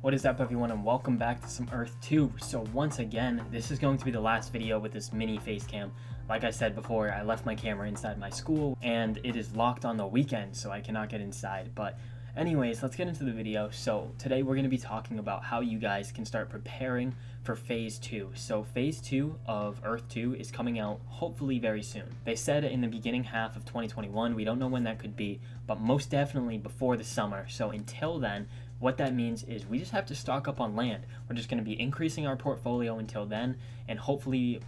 What is up, everyone, and welcome back to some Earth 2. So once again, this is going to be the last video with this mini face cam. Like I said before, I left my camera inside my school and it is locked on the weekend, so I cannot get inside. But anyways, let's get into the video. So today we're going to be talking about how you guys can start preparing for phase 2. So phase 2 of Earth 2 is coming out hopefully very soon. They said in the beginning half of 2021. We don't know when that could be, but most definitely before the summer. So until then, what that means is we just have to stock up on land. We're just going to be increasing our portfolio until then and hopefully,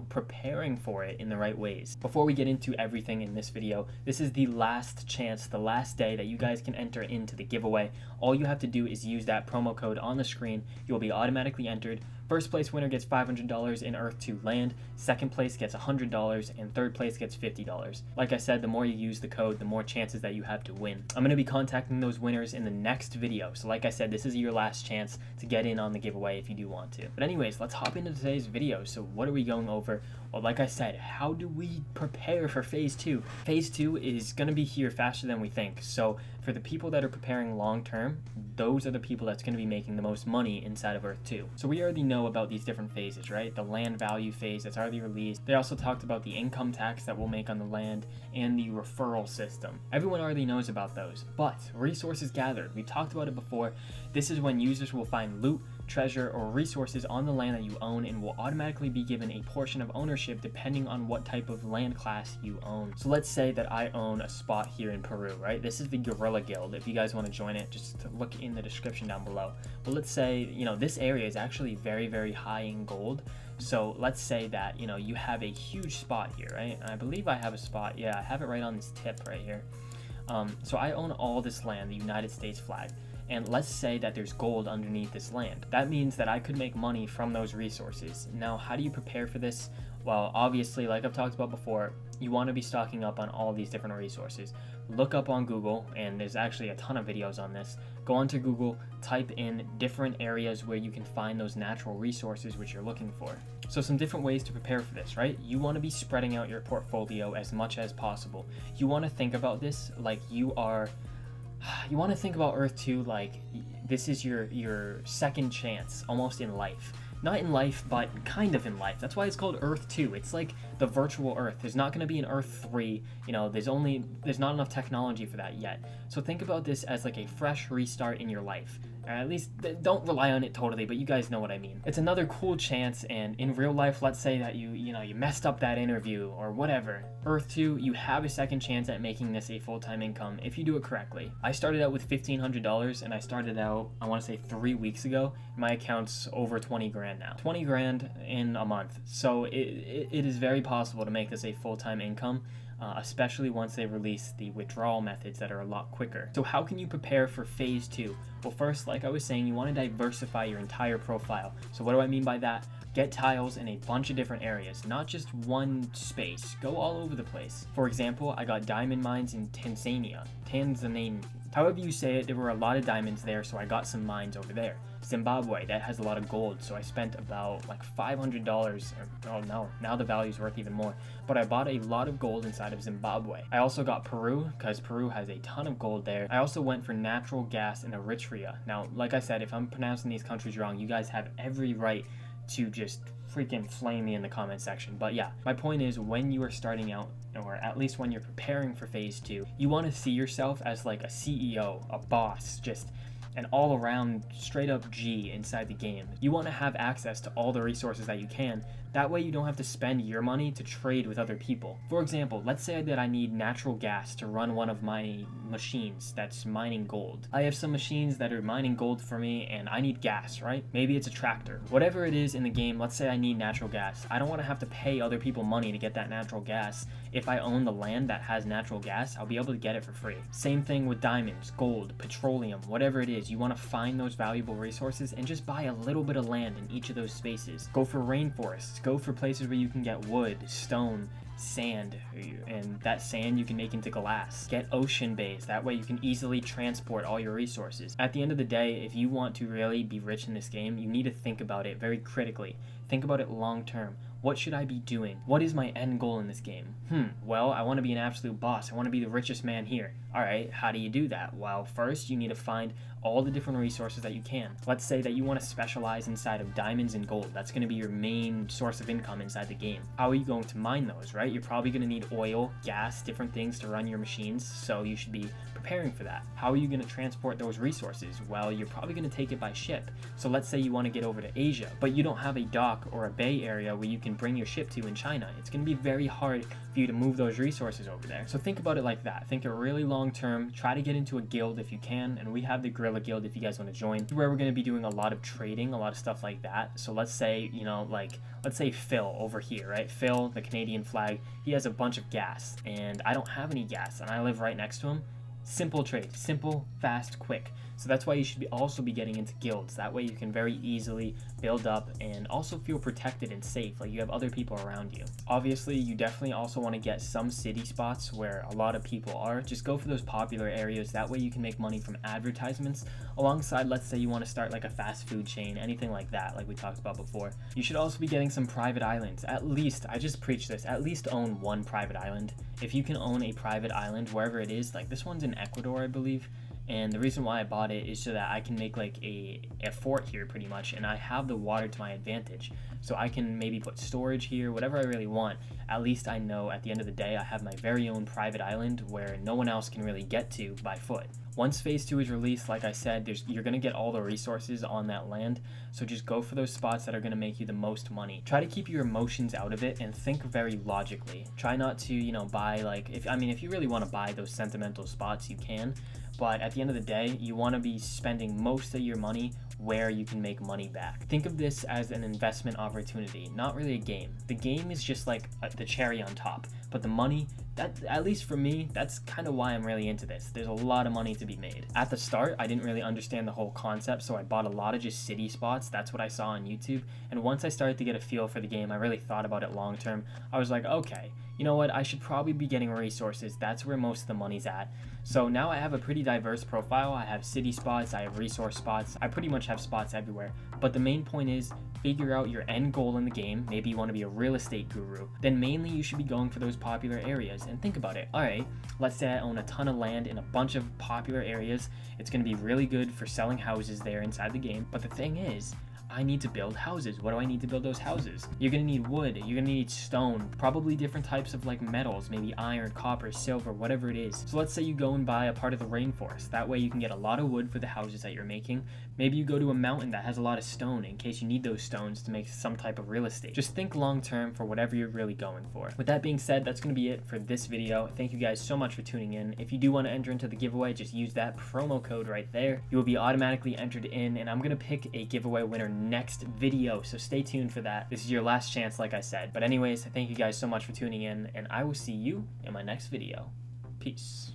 preparing for it in the right ways. Before we get into everything in this video, this is the last chance, the last day that you guys can enter into the giveaway. All you have to do is use that promo code on the screen. You'll be automatically entered. First place winner gets $500 in Earth 2 land, second place gets $100, and third place gets $50. Like I said, the more you use the code, the more chances that you have to win. I'm going to be contacting those winners in the next video, so like I said, this is your last chance to get in on the giveaway if you do want to. But anyways, let's hop into today's video. So what are we going over? Well, like I said, how do we prepare for phase 2? Phase 2 is going to be here faster than we think. So for the people that are preparing long term, those are the people that's going to be making the most money inside of Earth 2. So we already know about these different phases, right? The land value phase that's already released. They also talked about the income tax that we'll make on the land and the referral system. Everyone already knows about those, but resources gathered. We've talked about it before. This is when users will find loot, treasure, or resources on the land that you own and will automatically be given a portion of ownership depending on what type of land class you own. So let's say that I own a spot here in Peru, right? This is the Guerrilla Guild. If you guys want to join it, just look in the description down below. But let's say, this area is actually very, very high in gold. So let's say that, you have a huge spot here, right? And I believe I have a spot. Yeah, I have it right on this tip right here. So I own all this land, the United States flag. And let's say that there's gold underneath this land. That means that I could make money from those resources. Now, how do you prepare for this? Well, obviously, like I've talked about before, you want to be stocking up on all these different resources. Look up on Google, and there's actually a ton of videos on this. Go onto Google, type in different areas where you can find those natural resources which you're looking for. So some different ways to prepare for this, right? You want to be spreading out your portfolio as much as possible. You want to think about this like you want to think about Earth 2 like this is your second chance almost in life. Not in life, but kind of in life. That's why it's called Earth 2. It's like the virtual Earth. There's not going to be an Earth 3. There's not enough technology for that yet. So think about this as like a fresh restart in your life. Or at least don't rely on it totally, but you guys know what I mean. It's another cool chance, and in real life, let's say that you messed up that interview or whatever. Earth 2, you have a second chance at making this a full-time income if you do it correctly. I started out with $1,500, and I started out, I want to say 3 weeks ago. My account's over 20 grand now. 20 grand in a month. So it is very possible to make this a full-time income. Especially once they release the withdrawal methods that are a lot quicker. So how can you prepare for phase 2? Well, first, like I was saying, you want to diversify your entire profile. So what do I mean by that? Get tiles in a bunch of different areas, not just one space. Go all over the place. For example, I got diamond mines in Tanzania. However you say it, there were a lot of diamonds there, so I got some mines over there. Zimbabwe, that has a lot of gold, so I spent about like $500, oh no, now the value's worth even more. But I bought a lot of gold inside of Zimbabwe. I also got Peru, because Peru has a ton of gold there. I also went for natural gas in Eritrea. Now, like I said, if I'm pronouncing these countries wrong, you guys have every right to just freaking flame me in the comment section. But yeah, my point is, when you are starting out, or at least when you're preparing for phase 2, you want to see yourself as like a CEO, a boss, just an all-around straight up G inside the game. You want to have access to all the resources that you can. That way you don't have to spend your money to trade with other people. For example, let's say that I need natural gas to run one of my machines that's mining gold. I have some machines that are mining gold for me and I need gas, right? Maybe it's a tractor. Whatever it is in the game, let's say I need natural gas. I don't want to have to pay other people money to get that natural gas. If I own the land that has natural gas, I'll be able to get it for free. Same thing with diamonds, gold, petroleum, whatever it is. You want to find those valuable resources and just buy a little bit of land in each of those spaces. Go for rainforests. Go for places where you can get wood, stone, sand, and that sand you can make into glass. Get ocean bays, that way you can easily transport all your resources. At the end of the day, if you want to really be rich in this game, you need to think about it very critically. Think about it long term. What should I be doing? What is my end goal in this game? Well, I want to be an absolute boss. I want to be the richest man here. Alright, how do you do that? Well, first you need to find all the different resources that you can. Let's say that you want to specialize inside of diamonds and gold. That's going to be your main source of income inside the game. How are you going to mine those, right? You're probably going to need oil, gas, different things to run your machines, so you should be preparing for that. How are you going to transport those resources? Well, you're probably going to take it by ship. So let's say you want to get over to Asia, but you don't have a dock or a bay area where you can bring your ship to in China. It's going to be very hard for you to move those resources over there. So think about it like that. Think it really long term. Try to get into a guild if you can, and we have the Gorilla Guild if you guys want to join, where we're going to be doing a lot of trading, a lot of stuff like that. So let's say, you know, like, let's say Phil over here, right? Phil, the Canadian flag, he has a bunch of gas, and I don't have any gas, and I live right next to him. Simple trade, simple, fast, quick. So that's why you should also be getting into guilds. That way you can very easily build up and also feel protected and safe, like you have other people around you. Obviously, you definitely also want to get some city spots where a lot of people are. Just go for those popular areas. That way you can make money from advertisements alongside, let's say you want to start like a fast food chain, anything like that, like we talked about before. You should also be getting some private islands. At least, I just preach this, at least own one private island. If you can own a private island, wherever it is, like this one's in Ecuador, I believe. And the reason why I bought it is so that I can make like a fort here pretty much, and I have the water to my advantage. So I can maybe put storage here, whatever I really want. At least I know at the end of the day I have my very own private island where no one else can really get to by foot. Once phase 2 is released, like I said, you're going to get all the resources on that land, so just go for those spots that are going to make you the most money. Try to keep your emotions out of it and think very logically. Try not to, you know, buy like, if you really want to buy those sentimental spots, you can. But at the end of the day, you want to be spending most of your money where you can make money back. Think of this as an investment opportunity, not really a game. The game is just like the cherry on top, but the money, that, at least for me, that's kind of why I'm really into this. There's a lot of money to be made. At the start, I didn't really understand the whole concept, so I bought a lot of just city spots. That's what I saw on YouTube. And once I started to get a feel for the game, I really thought about it long term. I was like, okay, you know what, I should probably be getting resources. That's where most of the money's at. So now I have a pretty diverse profile. I have city spots, I have resource spots, I pretty much have spots everywhere. But the main point is, figure out your end goal in the game. Maybe you want to be a real estate guru. Then mainly you should be going for those popular areas. And think about it. Alright, let's say I own a ton of land in a bunch of popular areas. It's going to be really good for selling houses there inside the game. But the thing is, I need to build houses. What do I need to build those houses? You're gonna need wood, you're gonna need stone, probably different types of like metals, maybe iron, copper, silver, whatever it is. So let's say you go and buy a part of the rainforest. That way you can get a lot of wood for the houses that you're making. Maybe you go to a mountain that has a lot of stone in case you need those stones to make some type of real estate. Just think long term for whatever you're really going for. With that being said, that's gonna be it for this video. Thank you guys so much for tuning in. If you do want to enter into the giveaway, just use that promo code right there. You will be automatically entered in, and I'm gonna pick a giveaway winner next video, so stay tuned for that. This is your last chance, like I said. But anyways, thank you guys so much for tuning in, and I will see you in my next video. Peace.